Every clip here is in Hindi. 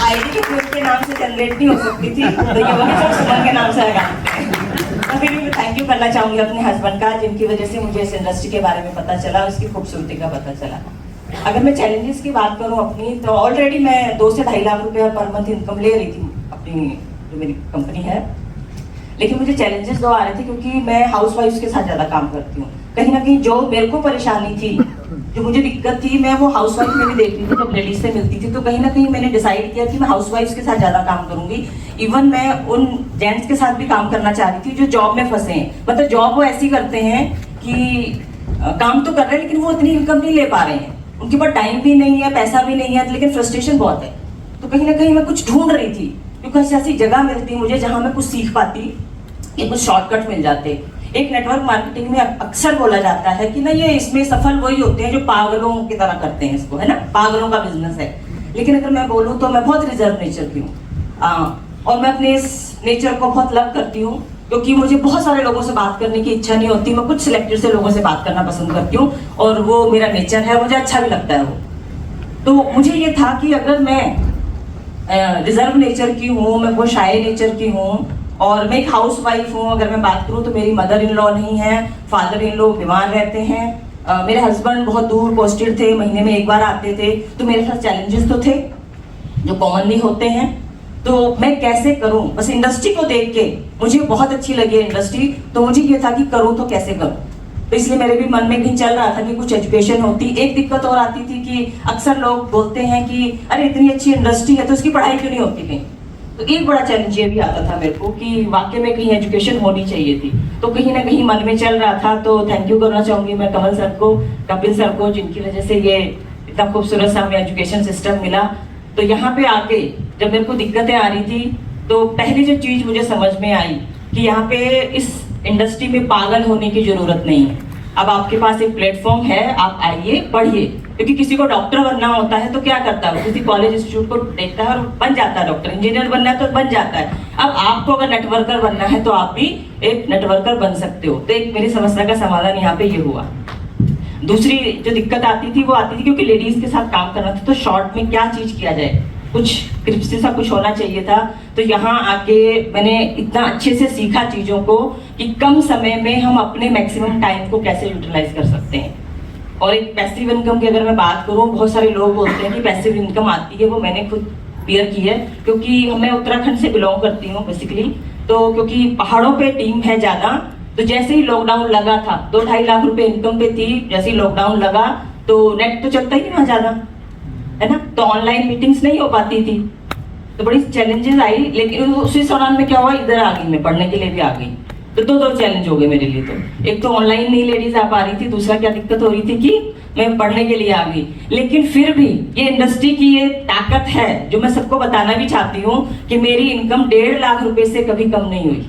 आईडी के खुद के नाम से जनरेट नहीं हो सकती थी, तो ये वही सब सुमन के नाम से लगाते हैं। तो फिर भी थैंक यू करना चाहूँगी अपने हस्बैंड का, जिनकी वजह से मुझे इस इंडस्ट्री के बारे में पता चला, उसकी खूबसूरती का पता चला। अगर मैं चैलेंजेस की बात करूँ अपनी, तो ऑलरेडी मैं 2 से 2.5 लाख रुपया पर मंथ इनकम ले रही थी अपनी जो मेरी कंपनी है। लेकिन मुझे चैलेंजेस 2 आ रहे थे, क्योंकि मैं हाउस वाइफ के साथ ज़्यादा काम करती हूँ। कहीं ना कहीं जो मेरे को परेशानी थी, जो मुझे दिक्कत थी, मैं वो हाउस वाइफ में भी देखती थी जब लेडीज से मिलती थी। तो कहीं ना कहीं मैंने डिसाइड किया कि मैं हाउस वाइफ के साथ ज़्यादा काम करूंगी। इवन मैं उन जेंट्स के साथ भी काम करना चाह रही थी जो जॉब में फंसे हैं। मतलब जॉब वो ऐसी करते हैं कि काम तो कर रहे हैं लेकिन वो इतनी इनकम नहीं ले पा रहे हैं, उनके पास टाइम भी नहीं है, पैसा भी नहीं है, लेकिन फ्रस्ट्रेशन बहुत है। तो कहीं ना कहीं मैं कुछ ढूंढ रही थी, क्योंकि ऐसी ऐसी जगह मिलती मुझे जहाँ मैं कुछ सीख पाती, ये कुछ शॉर्टकट मिल जाते। एक नेटवर्क मार्केटिंग में अक्सर बोला जाता है कि ना ये इसमें सफल वही होते हैं जो पागलों की तरह करते हैं इसको, है ना, पागलों का बिजनेस है। लेकिन अगर मैं बोलूँ तो मैं बहुत रिजर्व नेचर की हूँ, और मैं अपने इस नेचर को बहुत लव करती हूँ, क्योंकि मुझे बहुत सारे लोगों से बात करने की इच्छा नहीं होती। मैं कुछ सिलेक्टेड से लोगों से बात करना पसंद करती हूँ, और वो मेरा नेचर है, मुझे अच्छा भी लगता है वो। तो मुझे ये था कि अगर मैं रिजर्व नेचर की हूँ, मैं बहुत शाय नेचर की हूँ, और मैं एक हाउस वाइफ हूँ। अगर मैं बात करूँ तो मेरी मदर इन लॉ नहीं है, फादर इन लॉ बीमार रहते हैं, मेरे हस्बैंड बहुत दूर पोस्टेड थे, महीने में 1 बार आते थे। तो मेरे साथ चैलेंजेस तो थे जो कॉमनली होते हैं। तो मैं कैसे करूं, बस इंडस्ट्री को देख के मुझे बहुत अच्छी लगी इंडस्ट्री, तो मुझे ये था कि करूं तो कैसे करूं। तो इसलिए मेरे भी मन में कहीं चल रहा था कि कुछ एजुकेशन होती। एक दिक्कत और आती थी कि अक्सर लोग बोलते हैं कि अरे इतनी अच्छी इंडस्ट्री है तो इसकी पढ़ाई क्यों नहीं होती कहीं। तो एक बड़ा चैलेंज ये भी आता था मेरे को कि वाकई में कहीं एजुकेशन होनी चाहिए थी। तो कहीं ना कहीं मन में चल रहा था। तो थैंक यू करना चाहूंगी मैं कमल सर को, कपिल सर को, जिनकी वजह से ये इतना खूबसूरत सा हमें एजुकेशन सिस्टम मिला। तो यहाँ पे आके जब मेरे को दिक्कतें आ रही थी, तो पहली जो चीज मुझे समझ में आई कि यहाँ पे इस इंडस्ट्री में पागल होने की जरूरत नहीं है। अब आपके पास एक प्लेटफॉर्म है, आप आइए, पढ़िए। क्योंकि किसी को डॉक्टर बनना होता है तो क्या करता है, किसी कॉलेज इंस्टीट्यूट को देखता है और बन जाता है डॉक्टर। इंजीनियर बनना है तो बन जाता है। अब आपको अगर नेटवर्कर बनना है तो आप भी एक नेटवर्कर बन सकते हो। तो एक मेरी समस्या का समाधान यहाँ पे ये हुआ। दूसरी जो दिक्कत आती थी वो आती थी क्योंकि लेडीज के साथ काम करना था, तो शॉर्ट में क्या चीज किया जाए, कुछ क्रिप्सी सा कुछ होना चाहिए था। तो यहाँ आके मैंने इतना अच्छे से सीखा चीजों को कि कम समय में हम अपने मैक्सिमम टाइम को कैसे यूटिलाइज कर सकते हैं। और एक पैसिव इनकम की अगर मैं बात करूँ, बहुत सारे लोग बोलते हैं कि पैसिव इनकम आती है, वो मैंने खुद बियर की है। क्योंकि मैं उत्तराखंड से बिलोंग करती हूँ बेसिकली। तो क्योंकि पहाड़ों पे टीम है ज्यादा, तो जैसे ही लॉकडाउन लगा था 2-2.5 लाख रुपए इनकम पे थी। जैसे ही लॉकडाउन लगा तो नेट तो चलता ही नहीं वहाँ ज्यादा, है ना, तो ऑनलाइन मीटिंग्स नहीं हो पाती थी। तो बड़ी चैलेंजेस आई। लेकिन उसी दौरान में क्या हुआ, इधर आ गई मैं, पढ़ने के लिए भी आ गई। तो दो चैलेंज हो गए मेरे लिए। तो एक तो ऑनलाइन नहीं लेडीज आ पा रही थी, दूसरा क्या दिक्कत हो रही थी कि मैं पढ़ने के लिए आ गई। लेकिन फिर भी ये इंडस्ट्री की ये ताकत है जो मैं सबको बताना भी चाहती हूँ कि मेरी इनकम 1.5 लाख रुपए से कभी कम नहीं हुई।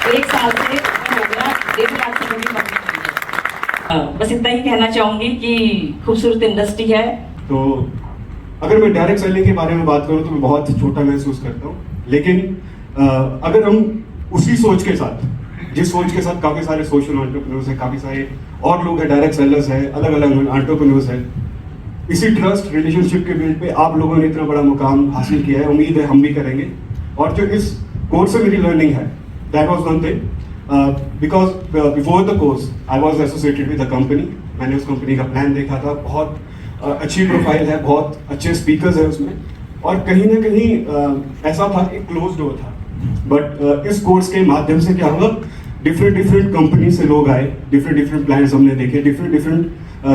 1 साल से हो गया 1.5 लाख से कभी कम नहीं हुई। बस इतना ही कहना चाहूंगी कि खूबसूरत इंडस्ट्री है। तो अगर मैं डायरेक्ट सेलिंग के बारे में बात करूं तो मैं बहुत छोटा महसूस करता हूं। लेकिन अगर हम उसी सोच के साथ, जिस सोच के साथ काफी सारे सोशल एंटरप्रेन्योर्स हैं, काफी सारे और लोग हैं, डायरेक्ट सेलर्स हैं, अलग अलग एंटरप्रेन्योर्स हैं, इसी ट्रस्ट रिलेशनशिप के बेस पे आप लोगों ने इतना बड़ा मुकाम हासिल किया है। उम्मीद है हम भी करेंगे। और जो इस कोर्स से मेरी लर्निंग है, that was one thing, because before the course I was associated with the company. मैंने उस कंपनी का प्लान देखा था, बहुत अच्छी प्रोफाइल है, बहुत अच्छे स्पीकर्स हैं उसमें, और कहीं ना कहीं ऐसा था कि क्लोज डोर था। बट इस कोर्स के माध्यम से क्या हुआ, डिफरेंट कंपनी से लोग आए, डिफरेंट प्लान्स हमने देखे, डिफरेंट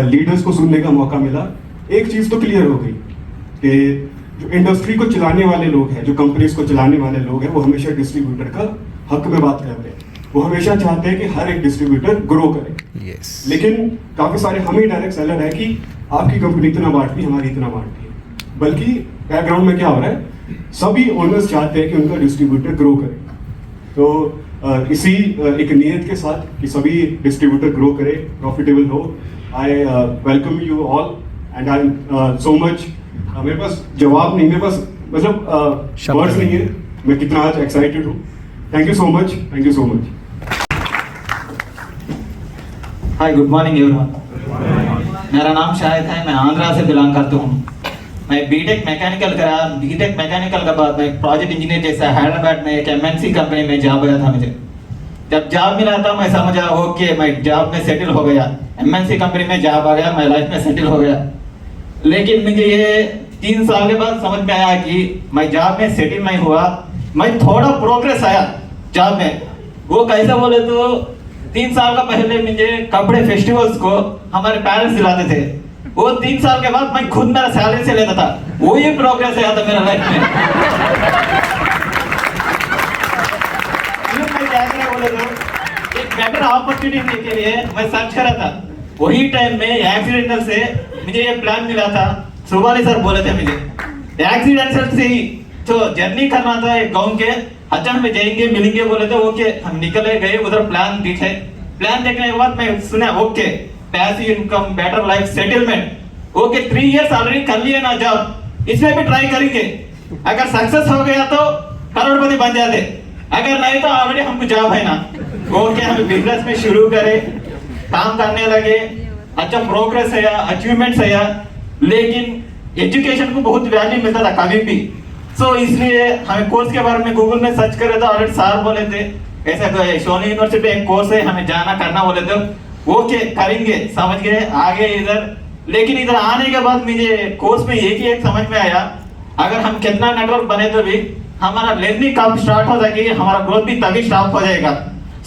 लीडर्स को सुनने का मौका मिला। एक चीज तो क्लियर हो गई कि जो इंडस्ट्री को चलाने वाले लोग हैं, जो कंपनीज को चलाने वाले लोग हैं, वो हमेशा डिस्ट्रीब्यूटर का हक में बात करते हैं। वो हमेशा चाहते हैं कि हर एक डिस्ट्रीब्यूटर ग्रो करे। लेकिन काफी सारे हम ही डायरेक्ट सेलर है कि आपकी कंपनी इतना बांटती है, हमारी इतना बांटती है। बल्कि बैकग्राउंड में क्या हो रहा है, सभी ओनर्स चाहते हैं कि उनका डिस्ट्रीब्यूटर ग्रो करे। तो इसी एक नियत के साथ कि सभी डिस्ट्रीब्यूटर ग्रो करे, प्रॉफिटेबल हो, I welcome you all and I am so much. मेरे पास जवाब नहीं, मेरे पास मतलब वर्ड्स नहीं है, मैं कितना आज एक्साइटेड हूँ। Thank you so much, thank you so much. Hi, good morning everyone. मेरा नाम शाहिद है, मैं आंध्रा से बिलोंग करता हूँ। मैं बीटेक मैकेनिकल करा। बीटेक मैकेनिकल के बाद मैं प्रोजेक्ट इंजीनियर जैसा हैदराबाद में एक एमएनसी कंपनी में जॉब आया था मुझे। जब जॉब मिला था मैं समझा ओके मैं जॉब में सेटल हो गया, एमएनसी कंपनी में जॉब आ गया, मैं लाइफ में सेटल हो गया। लेकिन मुझे ये 3 साल के बाद समझ में आया कि मैं जॉब में सेटल नहीं हुआ, मैं थोड़ा प्रोग्रेस आया जॉब में। वो कैसे बोले तो 3 साल का पहले मुझे कपड़े फेस्टिवल्स को हमारे पेरेंट्स दिलाते थे, वो 3 साल के बाद मैं खुद मेरा सैलरी से लेता था। वही प्रोग्रेस आया था मेरा लाइफ में। मैं क्या करा बोले तो एक बेटर अपॉर्चुनिटी के लिए मैं सर्च करा था। वही टाइम में एक्सीडेंटल से मुझे ये प्लान मिला था। सुबाली सर बोले थे मुझे एक्सीडेंटल से ही तो जर्नी करना था एक गांव के, अच्छा में जाएंगे मिलेंगे बोले थे। ओके हम निकले गए उधर, प्लान दिखे। प्लान देखने के बाद मैं सुना okay passive income, better life, settlement. Okay 3 years already कर लिए ना जॉब, इसमें भी ट्राई करेंगे। अगर सक्सेस हो गया तो करोड़पति बन जाते, अगर नहीं तो ऑलरेडी हमको जॉब है ना। ओके हम बिजनेस में शुरू करे, काम करने लगे, अच्छा प्रोग्रेस है, अचीवमेंट्स है, लेकिन एजुकेशन को बहुत वैल्यू मिलता था कभी भी। सो इसलिए हमें कोर्स के बारे में गूगल में सर्च करे तो ऑलरेडी सर बोले थे ऐसा सोनी यूनिवर्सिटी एक कोर्स है, हमें जाना करना बोले थे। ओके करेंगे, समझ गए, आगे इधर। लेकिन इधर आने के बाद मुझे कोर्स में एक समझ में आया, अगर हम कितना नेटवर्क बने तो भी हमारा लर्निंग कब स्टार्ट हो जाएगी, हमारा ग्रोथ भी तभी स्टार्ट हो जाएगा।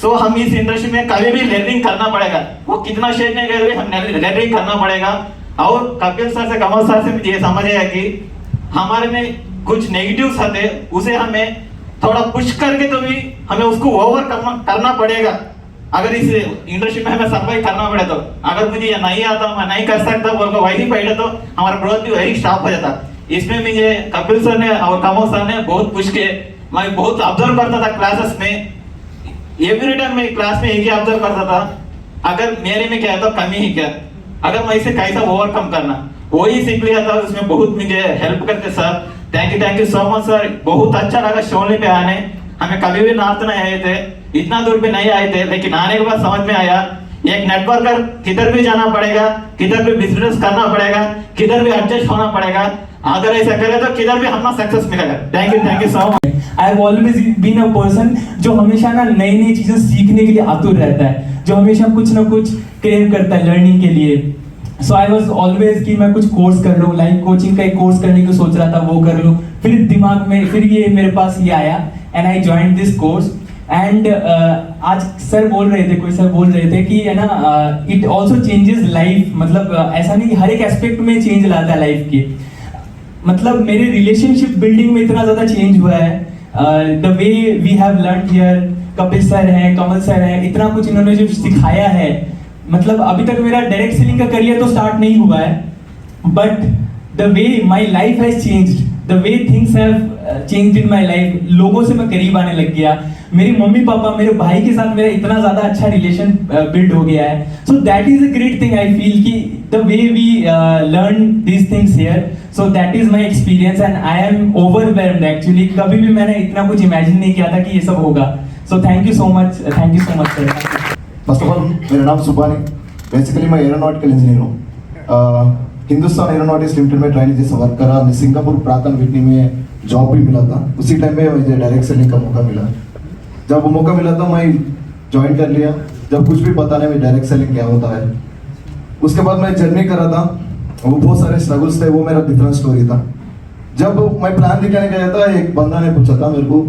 सो हम इस इंडस्ट्री में कभी भी लर्निंग करना पड़ेगा, वो कितना स्टेज में गए हम लर्निंग करना पड़ेगा। और कपिल सर से, कमल सर से मुझे समझ आया कि हमारे में कुछ नेगेटिव्स आते, उसे हमें थोड़ा पुश करके तो भी हमें उसको ओवर करना पड़ेगा। अगर इस इंडस्ट्री में हमें सर्वाइव करना पड़े तो, अगर मुझे ये नहीं आता, मैं नहीं कर सकता बोल को वही बैठे तो हमारा ग्रोथ भी वही स्टॉप हो जाता। इसमें मुझे कपिल सर ने और कमल सर ने बहुत पुश किए। मैं बहुत ऑब्जर्व करता था क्लासेस में, एवरी टाइम मैं क्लास में एक ही ऑब्जर्व करता था, अगर मेरे में क्या है तो कमी ही क्या, अगर मैं इसे कैसा ओवरकम करना, वही सीख लिया था। उसमें बहुत मुझे हेल्प करते sir. Thank you so much sir. बहुत अच्छा लगा शोले पे आने। हमें कभी भी नॉर्थ नहीं आए थे, इतना दूर भी नहीं आए थे, लेकिन आने के बाद समझ में आया एक नेटवर्कर किधर भी जाना पड़ेगा, किधर भी बिजनेस करना पड़ेगा, किधर भी एडजस्ट होना पड़ेगा। अगर ऐसा करे तो किधर भी हमें सक्सेस मिलेगा। Thank you so much. I have always been a person जो हमेशा ना नई नई चीजें सीखने के लिए आतुर रहता है, जो हमेशा कुछ ना कुछ क्रेव करता है लर्निंग के लिए। सो आई वॉज ऑलवेज कि मैं कुछ कोर्स कर लूँ, लाइफ कोचिंग का एक कोर्स करने की सोच रहा था, वो कर लूँ। फिर दिमाग में फिर ये मेरे पास ये आया and I join this course. And आज सर बोल रहे थे, कोई सर बोल रहे थे कि है ना इट ऑल्सो चेंजेस लाइफ। मतलब ऐसा नहीं कि हर एक एस्पेक्ट में चेंज लाता है लाइफ की। मतलब मेरे रिलेशनशिप बिल्डिंग में इतना ज्यादा चेंज हुआ है, the way we have learn here. Kapil sir हैं, कमल सर हैं, इतना कुछ इन्होंने जो सिखाया है। मतलब अभी तक मेरा डायरेक्ट सेलिंग का करियर तो स्टार्ट नहीं हुआ है, but the way my life has changed, the way things have changed in my life. लोगों से मैं करीब आने लग गया, मेरे मम्मी पापा, मेरे भाई के साथ मेरा इतना ज्यादा अच्छा रिलेशन बिल्ड हो गया है। So that is a great thing I feel कि the way we learn these things here. So that is my experience and I am overwhelmed actually. कभी भी मैंने इतना कुछ इमेजिन नहीं किया था कि ये सब होगा। So thank you so much sir. First of all मेरा नाम सुबानी, बेसिकली मैं एरोनॉटिकल इंजीनियर हूँ। हिंदुस्तान एरोनॉटिक्स लिमिटेड में ट्रेनिंग जैसा वर्क करा। मैं सिंगापुर प्रातन विटनी में जॉब भी मिला था। उसी टाइम में मुझे डायरेक्ट सेलिंग का मौका मिला। जब वो मौका मिला था मैं ज्वाइन कर लिया, जब कुछ भी पता नहीं मैं डायरेक्ट सेलिंग क्या होता है। उसके बाद मैं जर्नी करा था, वो बहुत सारे स्ट्रगल्स थे, वो मेरा डिफरेंट स्टोरी था। जब मैं प्लान दिखाने गया था, एक बंदा ने पूछा था मेरे को,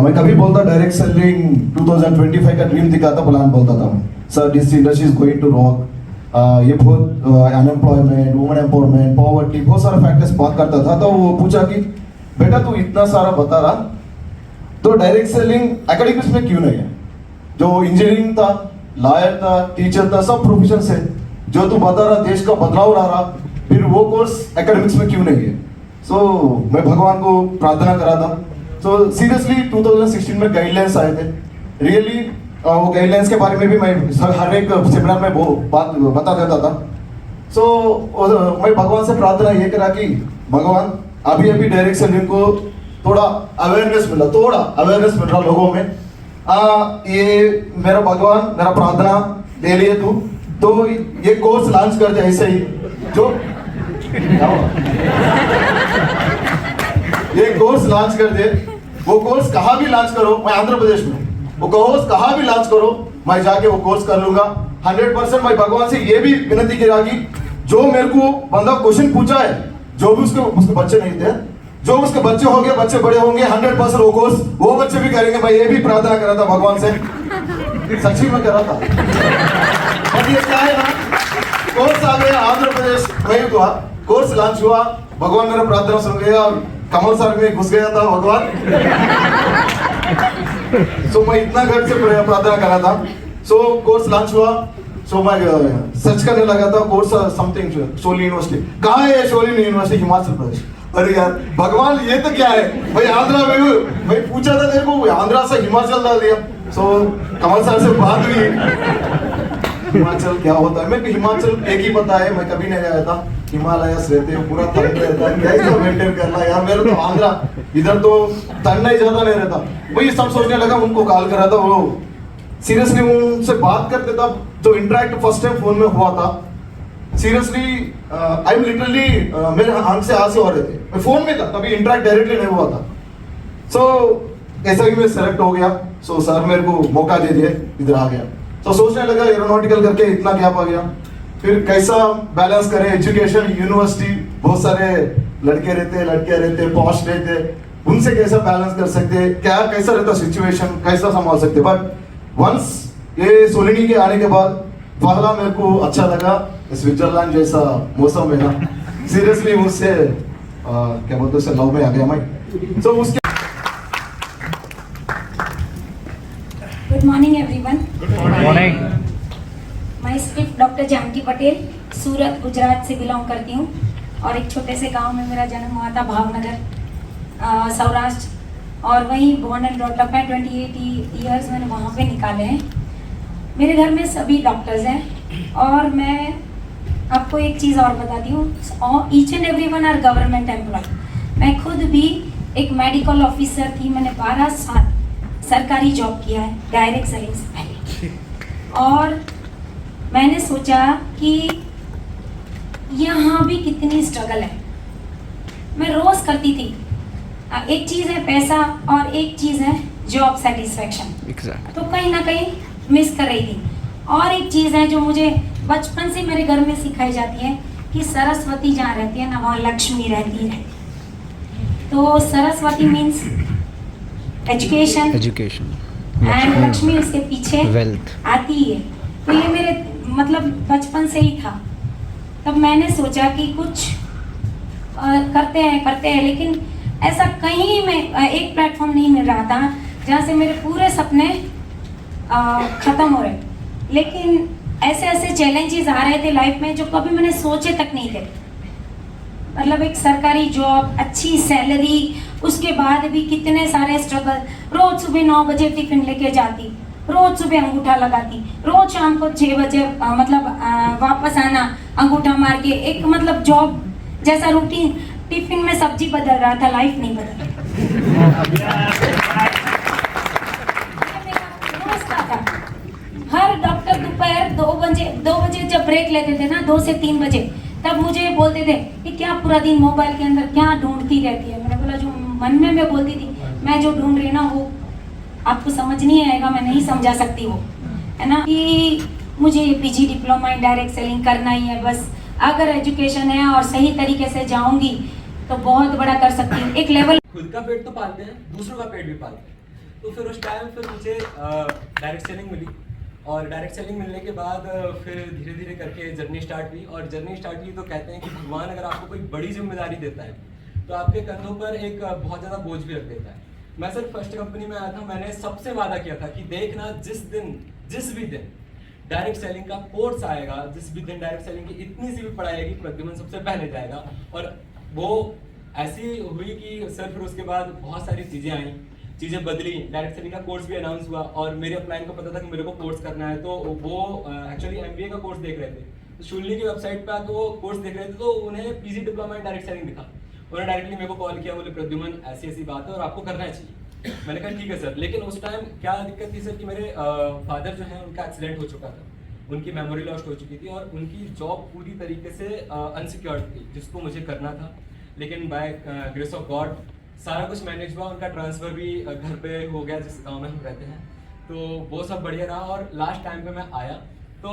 मैं कभी बोलता डायरेक्ट सेलिंग 2025 का ड्रीम दिखाता, प्लान बोलता था मैं, sir this industry is going to rock. ये बहुत अनएम्प्लॉयमेंट, वुमेन एम्पावरमेंट, पॉवर्टी, बहुत सारे फैक्टर्स बात करता था। तो वो पूछा कि बेटा तू इतना सारा बता रहा, तो डायरेक्ट सेलिंग एकेडमिक्स में क्यों नहीं है? जो इंजीनियरिंग था, लॉयर था, टीचर था, सब प्रोफेशन से जो तू बता रहा देश का बदलाव ला रहा, फिर वो कोर्स एकेडमिक्स में क्यों नहीं है? सो मैं भगवान को प्रार्थना करा था। सो सीरियसली 2016 में गाइडलाइंस आए थे। रियली वो गाइडलाइंस के बारे में भी मैं हर एक सेमिनार में वो बात बता देता था। सो मैं भगवान से प्रार्थना ये करा कि भगवान अभी डायरेक्ट सेलिंग को थोड़ा अवेयरनेस मिल रहा लोगों में। ये मेरा भगवान, मेरा प्रार्थना ले लिए तू, तो ये कोर्स लॉन्च कर दे ऐसे ही, जो क्या हुआ? ये कोर्स लॉन्च कर दे, वो कोर्स कहाँ भी लॉन्च करो, मैं आंध्र प्रदेश में हूँ, वो कोर्स कहाँ भी लॉन्च करो, मैं जाके वो कोर्स कर लूंगा 100%। मैं भगवान से ये भी विनती करा कि जो मेरे को बंदा क्वेश्चन पूछा है, जो भी उसके बच्चे नहीं थे, जो उसके बच्चे होंगे, बच्चे बड़े होंगे, 100% वो कोर्स वो बच्चे भी करेंगे। मैं ये भी प्रार्थना करा था भगवान से, सच्ची में करा था। और ये क्या है ना, कोर्स आ गया आंध्र प्रदेश में हुआ, कोर्स लॉन्च हुआ, भगवान मेरा प्रार्थना सुन गया और कमल सर में घुस गया था भगवान। सो मैं इतना घर से प्रार्थना करा था। सो कोर्स लॉन्च हुआ, सो मैं सर्च करने लगा था कोर्स समथिंग शोली यूनिवर्सिटी। कहाँ है शोली यूनिवर्सिटी? हिमाचल प्रदेश। अरे यार भगवान ये तो क्या है भाई, आंध्रा में भाई पूछा था तेरे को, आंध्रा से हिमाचल डाल दिया। सो कमल सर से बात हुई, हिमाचल क्या होता है? मेरे को हिमाचल एक ही पता है, मैं कभी नहीं गया था। हिमालयस रहते हैं, पूरा ठंड रहता है, कैसे मेंटेन करना यार? मेरे तो आंध्रा इधर तो ठंड नहीं ज्यादा नहीं रहता। वही सब सोचने लगा, उनको कॉल करा था, वो सीरियसली उनसे बात करते तब जो इंटरेक्ट फर्स्ट टाइम फोन में हुआ था, सीरियसली आई एम लिटरली मेरे आंख से आंसू आ रहे थे। मैं फोन में था तभी, इंटरेक्ट डायरेक्टली नहीं हुआ था। सो ऐसा ही मैं सेलेक्ट हो गया। सो सर मेरे को मौका दे दिए, इधर आ गया। तो सोचने लगा एरोनॉटिकल करके इतना गैप आ गया, फिर कैसा बैलेंस करें एजुकेशन, यूनिवर्सिटी, बहुत सारे लड़के रहते हैं, लड़कियां रहते हैं, पॉश रहते हैं, उनसे कैसा बैलेंस कर सकते हैं, क्या कैसा रहता सिचुएशन, कैसा संभाल सकते। बट वंस ये सोलिनी के आने के बाद पहला मेरे को अच्छा लगा, स्विट्जरलैंड जैसा मौसम है ना, सीरियसली मुझसे क्या बोलते हैं, लव में आ गया मैं। सो उसके Good morning everyone. Good morning. मैं डॉक्टर जानकी पटेल, सूरत गुजरात से बिलोंग करती हूँ और एक छोटे से गांव में मेरा जन्म हुआ था, भावनगर सौराष्ट्र, और वहीं बोर्न एंड ब्रॉट अप है। 28 ईयर्स मैंने वहाँ पे निकाले हैं। मेरे घर में सभी डॉक्टर्स हैं और मैं आपको एक चीज़ और बताती हूँ, each and every one are government employ. मैं खुद भी एक मेडिकल ऑफिसर थी, मैंने 12 साल सरकारी जॉब किया है डायरेक्ट सेलिंग से पहले। और मैंने सोचा कि यहाँ भी कितनी स्ट्रगल है। मैं रोज करती थी, एक चीज़ है पैसा और एक चीज़ है जॉब सेटिस्फैक्शन, तो कहीं ना कहीं मिस कर रही थी। और एक चीज़ है जो मुझे बचपन से मेरे घर में सिखाई जाती है कि सरस्वती जहाँ रहती है ना, वहाँ लक्ष्मी रहती है। तो Saraswati means education and Lakshmi उसके पीछे आती है। तो ये मेरे मतलब बचपन से ही था। तब मैंने सोचा कि कुछ करते हैं, लेकिन ऐसा कहीं में एक प्लेटफॉर्म नहीं मिल रहा था जहाँ से मेरे पूरे सपने ख़त्म हो रहे। लेकिन ऐसे ऐसे चैलेंजेस आ रहे थे लाइफ में जो कभी मैंने सोचे तक नहीं थे। मतलब एक सरकारी जॉब, अच्छी सैलरी, उसके बाद भी कितने सारे स्ट्रगल। रोज सुबह 9 बजे टिफिन लेके जाती, रोज सुबह अंगूठा लगाती, रोज शाम को 6 बजे वापस आना अंगूठा मार के। एक मतलब जॉब जैसा रूटीन, टिफिन में सब्जी बदल रहा था, लाइफ नहीं बदल था। हर डॉक्टर दोपहर 2 बजे जब ब्रेक लेते थे ना, 2 से 3 बजे, तब मुझे बोलते थे कि क्या पूरा दिन मोबाइल के अंदर क्या ढूंढती रहती है। मैंने बोला जो मन में मैं बोलती थी, मैं जो ढूंढ रही ना वो आपको समझ नहीं आएगा, मैं नहीं समझा सकती वो, है ना। कि मुझे PG diploma in direct selling करना ही है बस। अगर एजुकेशन है और सही तरीके से जाऊंगी तो बहुत बड़ा कर सकती हूँ। एक लेवल खुद का पेट तो पालते हैं, दूसरों का पेट भी पालते हैं। तो फिर उस टाइम फिर मुझे डायरेक्ट सेलिंग मिली, और डायरेक्ट सेलिंग मिलने के बाद फिर धीरे धीरे करके जर्नी स्टार्ट हुई। और जर्नी स्टार्ट हुई तो कहते हैं कि भगवान अगर आपको कोई बड़ी जिम्मेदारी देता है तो आपके कंधों पर एक बहुत ज़्यादा बोझ भी रख देता है। मैं सिर्फ फर्स्ट कंपनी में आया था, मैंने सबसे वादा किया था कि देखना जिस भी दिन डायरेक्ट सेलिंग का कोर्स आएगा, जिस भी दिन डायरेक्ट सेलिंग की इतनी सी भी पढ़ाई आएगी, प्रद्युमन सबसे पहले जाएगा। और वो ऐसी हुई कि सर फिर उसके बाद बहुत सारी चीज़ें आई, चीज़ें बदली। डायरेक्ट सेलिंग का कोर्स भी अनाउंस हुआ और मेरे अपलाइन को पता था कि मेरे को कोर्स करना है। तो वो एक्चुअली MBA का कोर्स देख रहे थे, तो शूलिनी की वेबसाइट पे आके वो कोर्स देख रहे थे, तो उन्हें PG diploma in direct selling दिखा। उन्होंने डायरेक्टली मेरे को कॉल किया, बोले प्रद्युमन ऐसी ऐसी बात है और आपको करना चाहिए। मैंने कहा ठीक है सर। लेकिन उस टाइम क्या दिक्कत थी सर कि मेरे फादर जो है उनका एक्सीडेंट हो चुका था, उनकी मेमोरी लॉस्ट हो चुकी थी और उनकी जॉब पूरी तरीके से अनसिक्योर्ड थी, जिसको मुझे करना था। लेकिन बाय ग्रेस ऑफ गॉड सारा कुछ मैनेज हुआ, उनका ट्रांसफ़र भी घर पे हो गया जिस गांव में हम रहते हैं, तो वो सब बढ़िया रहा। और लास्ट टाइम पे मैं आया तो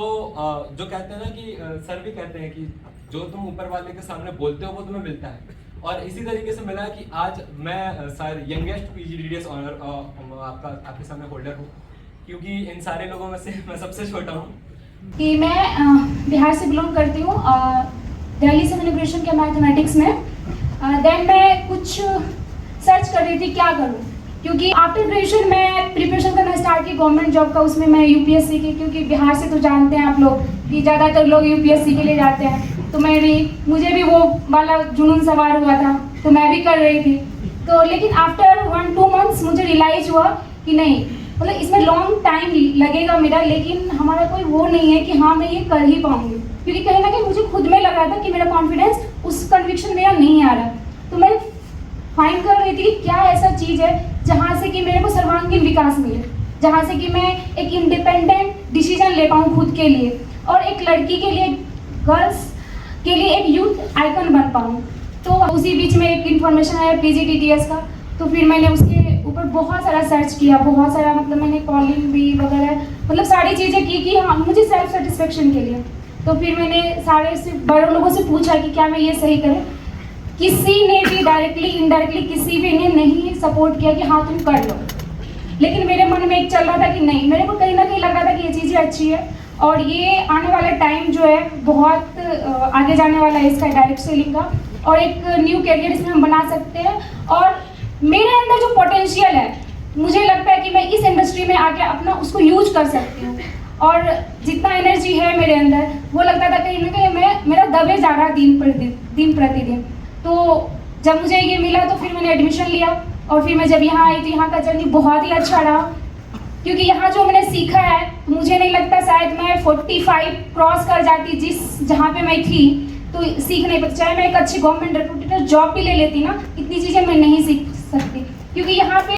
जो कहते हैं ना कि सर भी कहते हैं कि जो तुम ऊपर वाले के सामने बोलते हो वो तुम्हें मिलता है, और इसी तरीके से मिला कि आज मैं शायद यंगेस्ट PGDDS ऑनर आपके सामने होल्डर हूँ, क्योंकि इन सारे लोगों में से मैं सबसे छोटा हूँ। कि मैं बिहार से बिलोंग करती हूँ, दिल्ली से मैंने ग्रेजुएशन किया मैथमेटिक्स में। देन मैं कुछ सर्च कर रही थी क्या करूँ, क्योंकि आफ्टर ग्रेजुएशन मैं प्रिपरेशन करना स्टार्ट की गवर्नमेंट जॉब का, उसमें मैं UPSC की, क्योंकि बिहार से तो जानते हैं आप लोग कि ज़्यादातर लोग UPSC के लिए जाते हैं, तो मुझे भी वो वाला जुनून सवार हुआ था, तो मैं भी कर रही थी। तो लेकिन आफ्टर 1-2 मंथ्स मुझे रियलाइज हुआ कि नहीं, मतलब इसमें लॉन्ग टाइम लगेगा मेरा, लेकिन हमारा कोई वो नहीं है कि हाँ मैं ये कर ही पाऊंगी, क्योंकि कहीं ना कहीं मुझे खुद में लग रहा था कि मेरा कॉन्फिडेंस उस कन्विक्शन मेरा नहीं आ रहा। तो मैं फाइंड कर रही थी कि क्या ऐसा चीज़ है जहाँ से कि मेरे को सर्वांगीण विकास मिले, जहाँ से कि मैं एक इंडिपेंडेंट डिसीजन ले पाऊँ खुद के लिए, और एक लड़की के लिए, गर्ल्स के लिए एक यूथ आइकन बन पाऊँ। तो उसी बीच में एक इन्फॉर्मेशन आया PGDDS का, तो फिर मैंने उसके ऊपर बहुत सारा सर्च किया, बहुत सारा, मतलब मैंने कॉलिंग भी वगैरह, मतलब सारी चीज़ें की कि हाँ मुझे सेल्फ सेटिस्फेक्शन के लिए। तो फिर मैंने सारे से बड़े लोगों से पूछा कि क्या मैं ये सही करूँ। किसी ने भी डायरेक्टली इनडायरेक्टली किसी भी ने नहीं सपोर्ट किया कि हाँ तुम कर लो, लेकिन मेरे मन में एक चल रहा था कि नहीं, मेरे को कहीं ना कहीं लग रहा था कि ये चीज़ें अच्छी है और ये आने वाला टाइम जो है बहुत आगे जाने वाला है इसका, डायरेक्ट सेलिंग का, और एक न्यू कैरियर इसमें हम बना सकते हैं। और मेरे अंदर जो पोटेंशियल है, मुझे लगता है कि मैं इस इंडस्ट्री में आके अपना उसको यूज कर सकती हूँ, और जितना एनर्जी है मेरे अंदर वो लगता था कहीं ना कहीं मेरा दबे जा रहा दिन प्रतिदिन। तो जब मुझे ये मिला तो फिर मैंने एडमिशन लिया, और फिर मैं जब यहाँ आई तो यहाँ का जर्नी बहुत ही अच्छा रहा, क्योंकि यहाँ जो मैंने सीखा है मुझे नहीं लगता शायद मैं 45 क्रॉस कर जाती जहाँ पे मैं थी, तो सीख नहीं पाती। चाहे मैं एक अच्छी गवर्नमेंट रिक्रूटर जॉब भी ले लेती ना, इतनी चीज़ें मैं नहीं सीख सकती, क्योंकि यहाँ पे